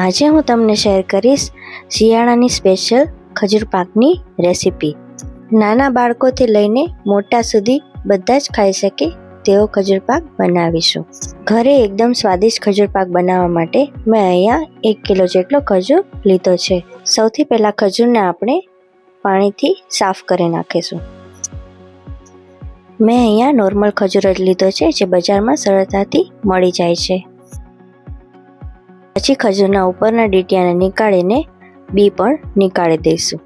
આજે હું તમને શેર કરીશ શિયાળાની સ્પેશિયલ ખજૂર પાકની રેસીપી. નાના બાળકોથી લઈને મોટા સુધી બધા જ ખાઈ શકે તેવો ખજૂર પાક બનાવીશું. ઘરે એકદમ સ્વાદિષ્ટ ખજૂર પાક બનાવવા માટે મેં અહીંયા 1 કિલો જેટલો ખજૂર લીધો છે. સૌથી પહેલાં ખજૂરને આપણે પાણીથી સાફ કરી નાખીશું. મેં અહીંયા નોર્મલ ખજૂર જ લીધો છે, જે બજારમાં સરળતાથી મળી જાય છે. પછી ખજૂરના ઉપરના ડીટીયાને નીકાળીને બી પણ નીકાળી દઈશું.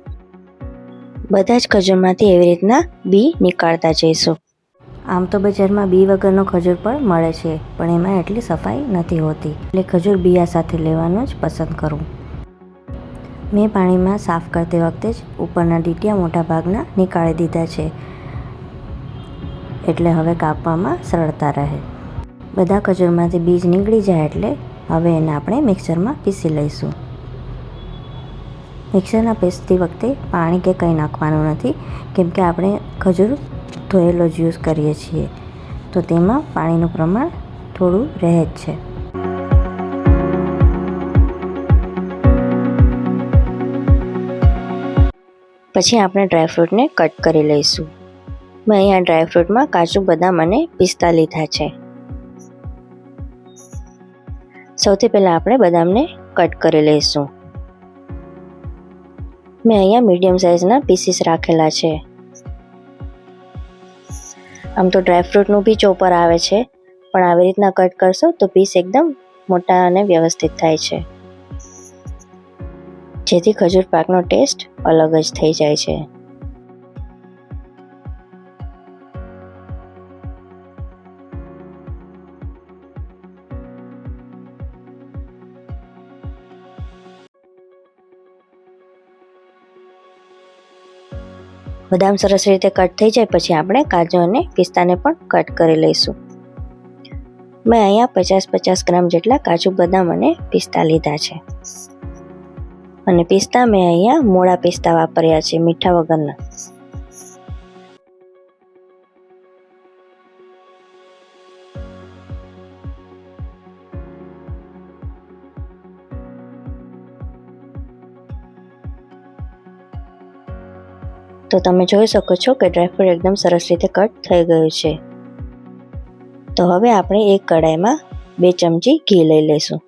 બધા જ ખજૂરમાંથી એવી રીતના બી નીકાળતા જઈશું. આમ તો બજારમાં બી વગરનો ખજૂર પણ મળે છે, પણ એમાં એટલી સફાઈ નથી હોતી, એટલે ખજૂર બિયા સાથે લેવાનું જ પસંદ કરું. મેં પાણીમાં સાફ કરતી વખતે જ ઉપરના ડીટીયા મોટા ભાગના નીકાળી દીધા છે, એટલે હવે કાપવામાં સરળતા રહે. બધા ખજૂરમાંથી બીજ નીકળી જાય એટલે હવે એને આપણે મિક્સરમાં પીસી લઈશું. મિક્સરમાં પીસતી વખતે પાણી કે કંઈ નાખવાનું નથી, કેમ કે આપણે ખજૂર ધોયેલો જ યુઝ કરીએ છીએ, તો તેમાં પાણીનું પ્રમાણ થોડું રહે જ છે. પછી આપણે ડ્રાયફ્રૂટને કટ કરી લઈશું. મેં અહીંયા ડ્રાયફ્રૂટમાં કાજુ, બદામ અને પિસ્તા લીધા છે. સૌથી પહેલાં આપણે બદામને કટ કરી લઈશું. મેં અહીંયા મીડિયમ સાઇઝના પીસીસ રાખેલા છે. આમ તો ડ્રાયફ્રૂટનું બી ચોપર આવે છે, પણ આવી રીતના કટ કરશો તો પીસ એકદમ મોટા અને વ્યવસ્થિત થાય છે, જેથી ખજૂર પાકનો ટેસ્ટ અલગ જ થઈ જાય છે. બદામ સરસ રીતે કટ થઈ જાય પછી આપણે કાજુ અને પિસ્તાને પણ કટ કરી લઈશું. મેં અહીંયા 50 ગ્રામ જેટલા કાજુ, બદામ અને પિસ્તા લીધા છે. અને પિસ્તા મેં અહીંયા મોળા પિસ્તા વાપર્યા છે, મીઠા વગરના. તો તમે જોઈ શકો છો કે ડ્રાયફ્રૂટ એકદમ સરસ રીતે કટ થઈ ગયું છે. તો હવે આપણે એક કડાઈમાં 2 ચમચી ઘી લઈ લઈશું.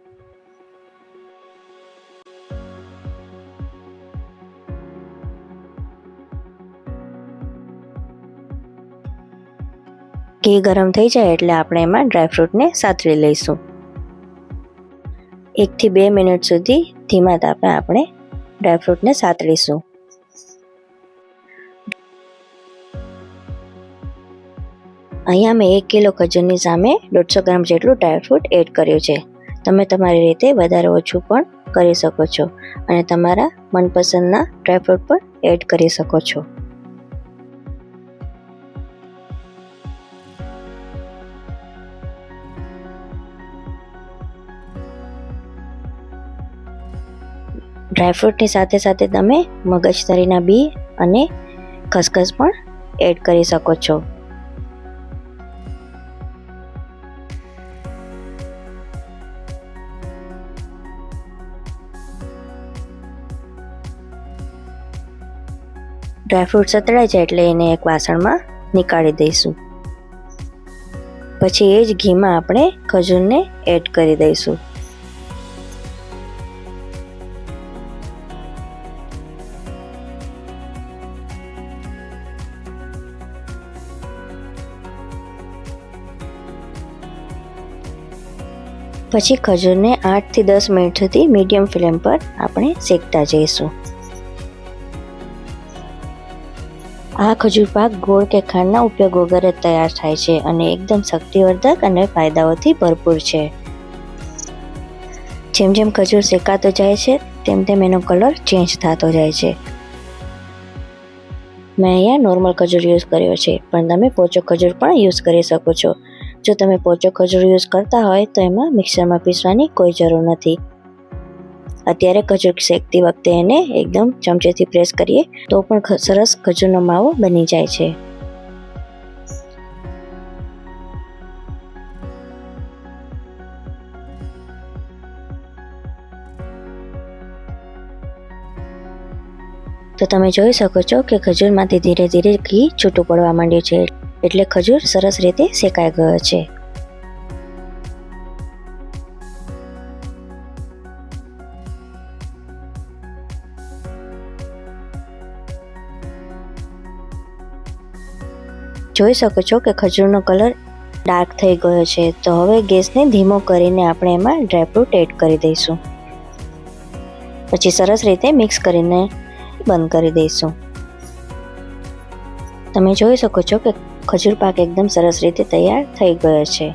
ઘી ગરમ થઈ જાય એટલે આપણે એમાં ડ્રાયફ્રૂટને સાતળી લઈશું. 1 થી 2 મિનિટ સુધી ધીમા તાપે આપણે ડ્રાયફ્રૂટને સાતળીશું. અહીંયા મેં 1 કિલો ખજૂરની સામે 150 ગ્રામ જેટલું ડ્રાયફ્રૂટ એડ કર્યું છે. તમે તમારી રીતે વધારે ઓછું પણ કરી શકો છો અને તમારા મનપસંદના ડ્રાયફ્રૂટ પણ એડ કરી શકો છો. ડ્રાયફ્રૂટની સાથે સાથે તમે મગજતરીના બી અને ખસખસ પણ એડ કરી શકો છો. ડ્રાયફ્રૂટ સતળાઈ જાય એટલે એને એક વાસણમાં નીકાળી દઈશું. પછી એ જ ઘીમાં આપણે ખજૂરને એડ કરી દઈશું. પછી ખજૂરને 8 થી 10 મિનિટ સુધી મીડિયમ ફ્લેમ પર આપણે શેકતા જઈશું. આ ખજૂર પાક ગોળ કે ખાંડના ઉપયોગ વગર જ તૈયાર થાય છે અને એકદમ શક્તિવર્ધક અને ફાયદાઓથી ભરપૂર છે. જેમ જેમ ખજૂર શેકાતો જાય છે તેમ તેમ એનો કલર ચેન્જ થતો જાય છે. મેં અહીંયા નોર્મલ ખજૂર યુઝ કર્યો છે, પણ તમે પોચો ખજૂર પણ યુઝ કરી શકો છો. જો તમે પોચો ખજૂર યુઝ કરતા હોય તો એમાં મિક્સરમાં પીસવાની કોઈ જરૂર નથી. અત્યારે ખજૂર શેકતી વખતે એને એકદમ ચમચેથી પ્રેસ કરીએ તો પણ સરસ ખજૂરનો માવો બની જાય છે. તો તમે જોઈ શકો છો કે ખજૂરમાંથી ધીરે ધીરે ઘી છૂટું પડવા માંડ્યું છે, એટલે ખજૂર સરસ રીતે શેકાઈ ગયો છે. જોઈ શકો છો કે ખજૂરનો કલર ડાર્ક થઈ ગયો છે. તો હવે ગેસને ધીમો કરીને આપણે એમાં ડ્રાયફ્રૂટ એડ કરી દઈશું. પછી સરસ રીતે મિક્સ કરીને બંધ કરી દઈશું. તમે જોઈ શકો છો કે ખજૂર પાક એકદમ સરસ રીતે તૈયાર થઈ ગયો છે.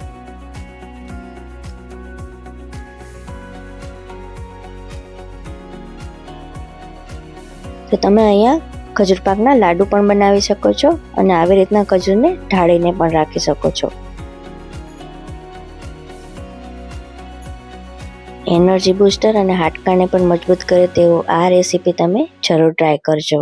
તો તમે અહીંયા ખજૂર પાકના લાડુ પણ બનાવી શકો છો અને આવી રીતના ખજૂરને ઢાળીને પણ રાખી શકો છો. એનર્જી બૂસ્ટર અને હાડકાને પણ મજબૂત કરે તેવું આ રેસીપી તમે જરૂર ટ્રાય કરજો.